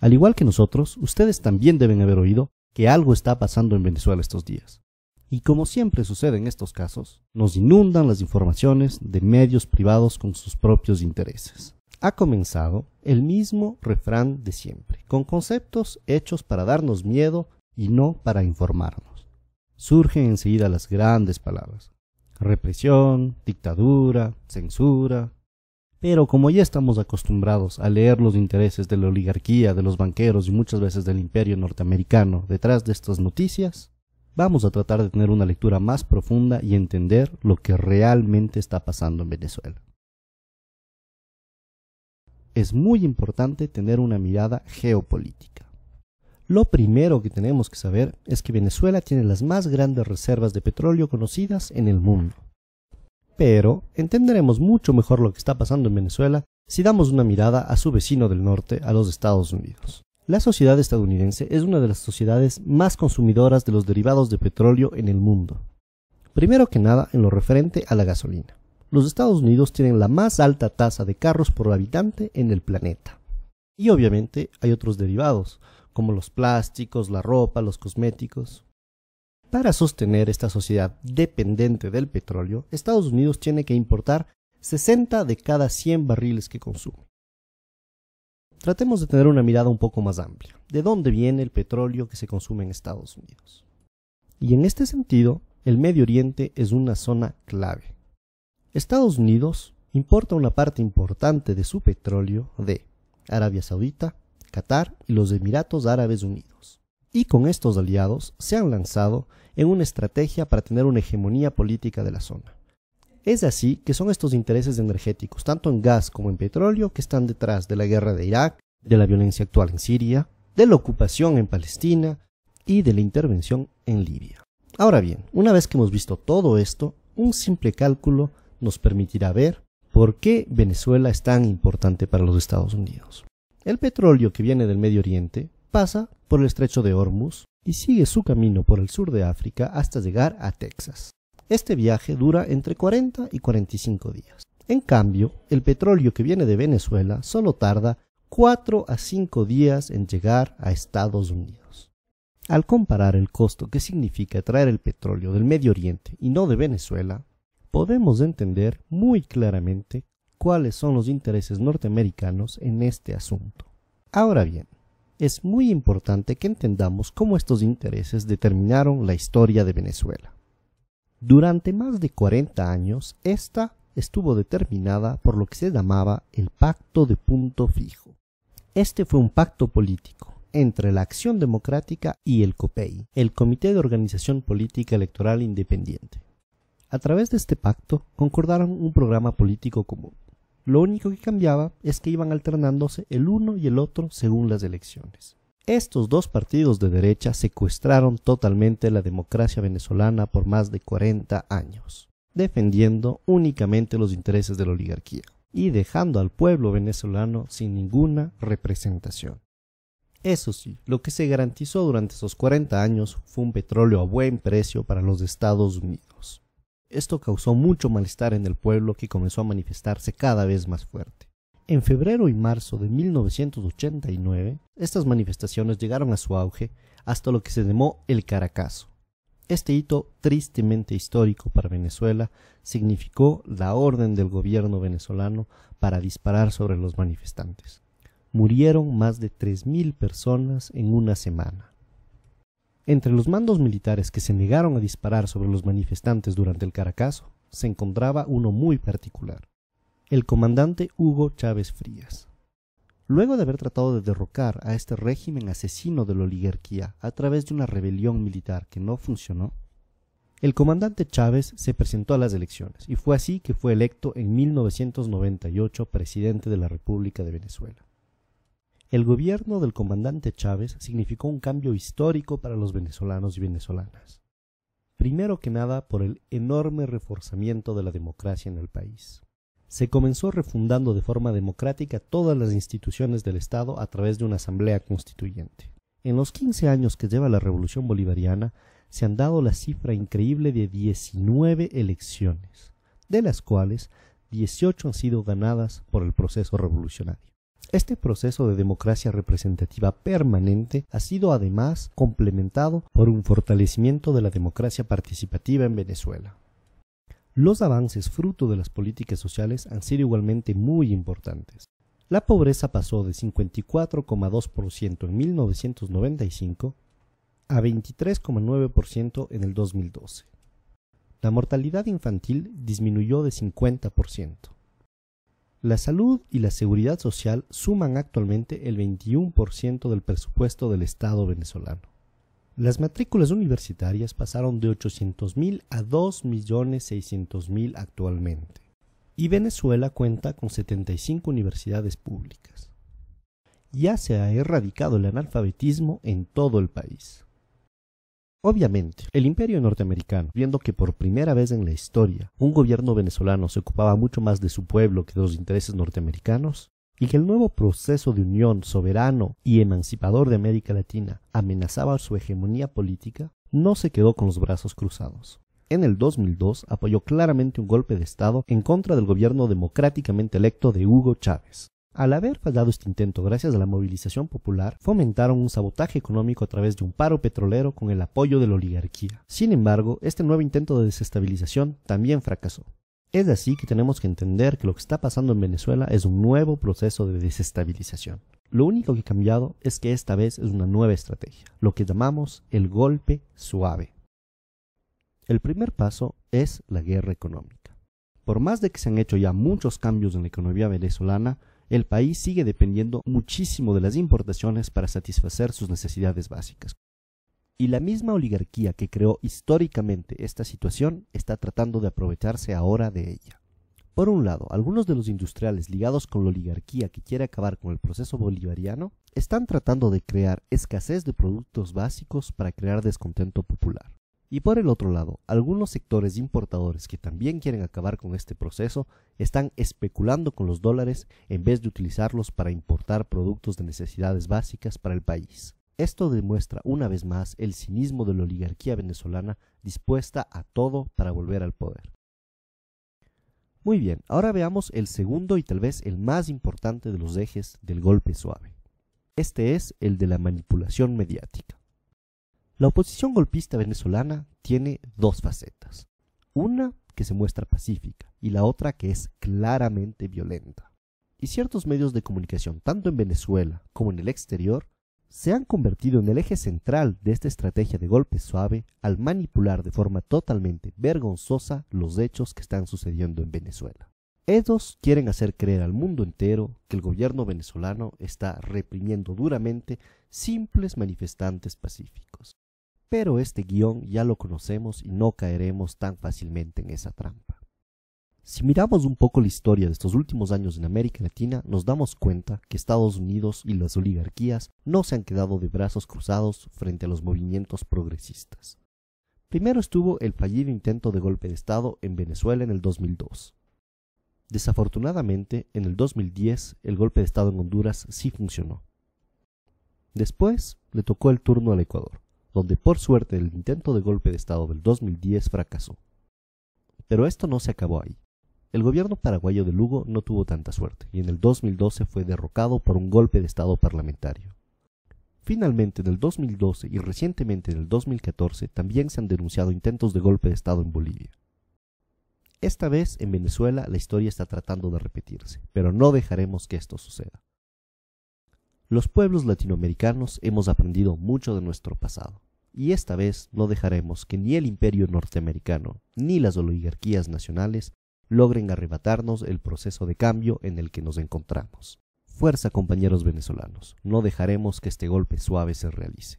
Al igual que nosotros, ustedes también deben haber oído que algo está pasando en Venezuela estos días. Y como siempre sucede en estos casos, nos inundan las informaciones de medios privados con sus propios intereses. Ha comenzado el mismo refrán de siempre, con conceptos hechos para darnos miedo y no para informarnos. Surgen enseguida las grandes palabras: represión, dictadura, censura. Pero como ya estamos acostumbrados a leer los intereses de la oligarquía, de los banqueros y muchas veces del imperio norteamericano detrás de estas noticias, vamos a tratar de tener una lectura más profunda y entender lo que realmente está pasando en Venezuela. Es muy importante tener una mirada geopolítica. Lo primero que tenemos que saber es que Venezuela tiene las más grandes reservas de petróleo conocidas en el mundo. Pero entenderemos mucho mejor lo que está pasando en Venezuela si damos una mirada a su vecino del norte, a los Estados Unidos. La sociedad estadounidense es una de las sociedades más consumidoras de los derivados de petróleo en el mundo. Primero que nada, en lo referente a la gasolina. Los Estados Unidos tienen la más alta tasa de carros por habitante en el planeta. Y obviamente hay otros derivados, como los plásticos, la ropa, los cosméticos. Para sostener esta sociedad dependiente del petróleo, Estados Unidos tiene que importar 60 de cada 100 barriles que consume. Tratemos de tener una mirada un poco más amplia. ¿De dónde viene el petróleo que se consume en Estados Unidos? Y en este sentido, el Medio Oriente es una zona clave. Estados Unidos importa una parte importante de su petróleo de Arabia Saudita, Qatar y los Emiratos Árabes Unidos. Y con estos aliados se han lanzado en una estrategia para tener una hegemonía política de la zona. Es así que son estos intereses energéticos, tanto en gas como en petróleo, que están detrás de la guerra de Irak, de la violencia actual en Siria, de la ocupación en Palestina y de la intervención en Libia. Ahora bien, una vez que hemos visto todo esto, un simple cálculo nos permitirá ver por qué Venezuela es tan importante para los Estados Unidos. El petróleo que viene del Medio Oriente pasa por el estrecho de Hormuz y sigue su camino por el sur de África hasta llegar a Texas. Este viaje dura entre 40 y 45 días. En cambio, el petróleo que viene de Venezuela solo tarda 4 a 5 días en llegar a Estados Unidos. Al comparar el costo que significa traer el petróleo del Medio Oriente y no de Venezuela, podemos entender muy claramente cuáles son los intereses norteamericanos en este asunto. Ahora bien, es muy importante que entendamos cómo estos intereses determinaron la historia de Venezuela. Durante más de 40 años, esta estuvo determinada por lo que se llamaba el Pacto de Punto Fijo. Este fue un pacto político entre la Acción Democrática y el COPEI, el Comité de Organización Política Electoral Independiente. A través de este pacto concordaron un programa político común. Lo único que cambiaba es que iban alternándose el uno y el otro según las elecciones. Estos dos partidos de derecha secuestraron totalmente la democracia venezolana por más de 40 años, defendiendo únicamente los intereses de la oligarquía y dejando al pueblo venezolano sin ninguna representación. Eso sí, lo que se garantizó durante esos 40 años fue un petróleo a buen precio para los Estados Unidos. Esto causó mucho malestar en el pueblo, que comenzó a manifestarse cada vez más fuerte. En febrero y marzo de 1989, estas manifestaciones llegaron a su auge hasta lo que se llamó el Caracazo. Este hito tristemente histórico para Venezuela significó la orden del gobierno venezolano para disparar sobre los manifestantes. Murieron más de 3.000 personas en una semana. Entre los mandos militares que se negaron a disparar sobre los manifestantes durante el Caracazo, se encontraba uno muy particular: el comandante Hugo Chávez Frías. Luego de haber tratado de derrocar a este régimen asesino de la oligarquía a través de una rebelión militar que no funcionó, el comandante Chávez se presentó a las elecciones y fue así que fue electo en 1998 presidente de la República de Venezuela. El gobierno del comandante Chávez significó un cambio histórico para los venezolanos y venezolanas. Primero que nada, por el enorme reforzamiento de la democracia en el país. Se comenzó refundando de forma democrática todas las instituciones del Estado a través de una asamblea constituyente. En los 15 años que lleva la Revolución Bolivariana, se han dado la cifra increíble de 19 elecciones, de las cuales 18 han sido ganadas por el proceso revolucionario. Este proceso de democracia representativa permanente ha sido además complementado por un fortalecimiento de la democracia participativa en Venezuela. Los avances fruto de las políticas sociales han sido igualmente muy importantes. La pobreza pasó de 54,2% en 1995 a 23,9% en el 2012. La mortalidad infantil disminuyó de 50%. La salud y la seguridad social suman actualmente el 21% del presupuesto del Estado venezolano. Las matrículas universitarias pasaron de 800.000 a 2.600.000 actualmente. Y Venezuela cuenta con 75 universidades públicas. Ya se ha erradicado el analfabetismo en todo el país. Obviamente, el imperio norteamericano, viendo que por primera vez en la historia un gobierno venezolano se ocupaba mucho más de su pueblo que de los intereses norteamericanos, y que el nuevo proceso de unión soberano y emancipador de América Latina amenazaba su hegemonía política, no se quedó con los brazos cruzados. En el 2002 apoyó claramente un golpe de Estado en contra del gobierno democráticamente electo de Hugo Chávez. Al haber fallado este intento gracias a la movilización popular, fomentaron un sabotaje económico a través de un paro petrolero con el apoyo de la oligarquía. Sin embargo, este nuevo intento de desestabilización también fracasó. Es así que tenemos que entender que lo que está pasando en Venezuela es un nuevo proceso de desestabilización. Lo único que ha cambiado es que esta vez es una nueva estrategia, lo que llamamos el golpe suave. El primer paso es la guerra económica. Por más de que se han hecho ya muchos cambios en la economía venezolana, el país sigue dependiendo muchísimo de las importaciones para satisfacer sus necesidades básicas. Y la misma oligarquía que creó históricamente esta situación está tratando de aprovecharse ahora de ella. Por un lado, algunos de los industriales ligados con la oligarquía que quiere acabar con el proceso bolivariano están tratando de crear escasez de productos básicos para crear descontento popular. Y por el otro lado, algunos sectores importadores que también quieren acabar con este proceso están especulando con los dólares en vez de utilizarlos para importar productos de necesidades básicas para el país. Esto demuestra una vez más el cinismo de la oligarquía venezolana dispuesta a todo para volver al poder. Muy bien, ahora veamos el segundo y tal vez el más importante de los ejes del golpe suave. Este es el de la manipulación mediática. La oposición golpista venezolana tiene dos facetas, una que se muestra pacífica y la otra que es claramente violenta. Y ciertos medios de comunicación, tanto en Venezuela como en el exterior, se han convertido en el eje central de esta estrategia de golpe suave al manipular de forma totalmente vergonzosa los hechos que están sucediendo en Venezuela. Ellos quieren hacer creer al mundo entero que el gobierno venezolano está reprimiendo duramente simples manifestantes pacíficos. Pero este guión ya lo conocemos y no caeremos tan fácilmente en esa trampa. Si miramos un poco la historia de estos últimos años en América Latina, nos damos cuenta que Estados Unidos y las oligarquías no se han quedado de brazos cruzados frente a los movimientos progresistas. Primero estuvo el fallido intento de golpe de Estado en Venezuela en el 2002. Desafortunadamente, en el 2010 el golpe de Estado en Honduras sí funcionó. Después le tocó el turno al Ecuador, donde por suerte el intento de golpe de Estado del 2010 fracasó. Pero esto no se acabó ahí. El gobierno paraguayo de Lugo no tuvo tanta suerte y en el 2012 fue derrocado por un golpe de Estado parlamentario. Finalmente, en el 2012 y recientemente en el 2014 también se han denunciado intentos de golpe de Estado en Bolivia. Esta vez en Venezuela la historia está tratando de repetirse, pero no dejaremos que esto suceda. Los pueblos latinoamericanos hemos aprendido mucho de nuestro pasado, y esta vez no dejaremos que ni el imperio norteamericano ni las oligarquías nacionales logren arrebatarnos el proceso de cambio en el que nos encontramos. Fuerza, compañeros venezolanos, no dejaremos que este golpe suave se realice.